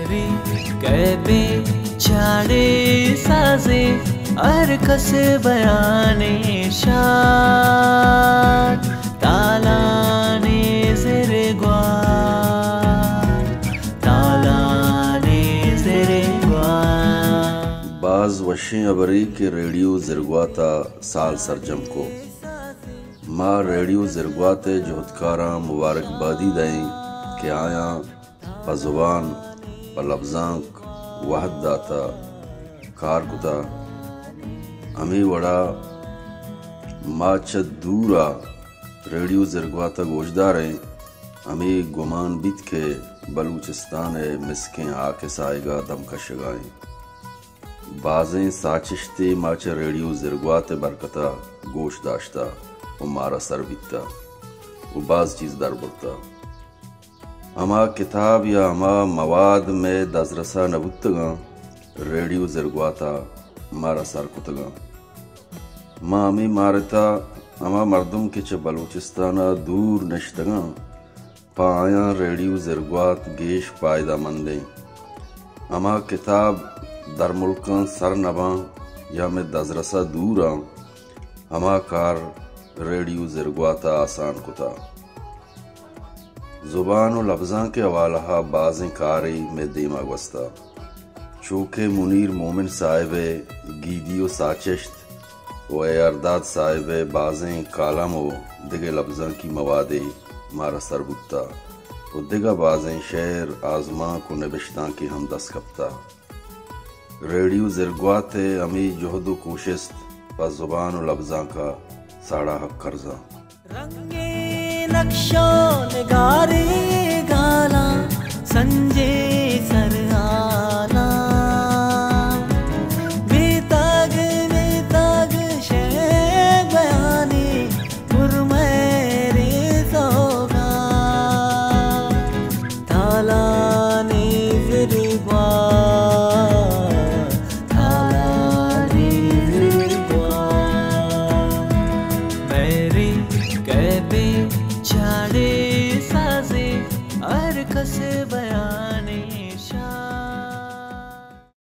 मेरे कहबे छाड़े साजे अर कसे बयाने शाद तालाने ज़ेरे ग्वार तालाने ज़ेरे ग्वार। बाज वशें अबरी के रेडियो ज़िरगवाता साल सरजम को माँ रेडियो ज़िरगवाते जोहदकारा मुबारकबादी दें कि आया बज़ुबान व लफ्ज़ांक वाहद दाता कार कुता हमें वड़ा माच दूरा रेडियो ज़िरगवाता गोशदार हैं हमें गुमान बित के बलूचिस्तान मिसकें आके साएगा दमकश गाएं बाजें साचिश्ते माच रेडियो ज़िरगवाते बरकता गोश दाश्ता वो मारा सर बिता वो बाज चीज़ दर बुरता हमा किताब या हमा मवाद में दजरसा नबुतगा रेडियो ज़िरगवाता मारा सर कुतगा माँ हमें मारता हमा मर्दम के च बलूचिस्ताना दूर नश्तगा पाया रेडियो ज़िरगवात गेश पायदा मंदे हमा किताब दर मुल्कां सर नबा या में दजरसा दूरा हमा कार रेडियो ज़िरगवाता आसान कुता ज़ुबान व लफ्ज़ां के हवाला बाज़ें कारी में दिमाग वस्ता चौके मुनीर मोमिन साहिब गीदियो साचिश्त व अरदाद साहिब बाज़ें कालम व दिगे लफ्ज़ां की मवादे मारा सरबुत्ता व दिगा बाज़ें शेर आज़मा को नबिश्तां की हम दस कप्ता रेडियो ज़िरगवाते अमी जोहदो कोशिश व ज़ुबान व लफ्ज़ां का साड़ा हक कर्जा रंगे नक्शो निगारे गाला संजे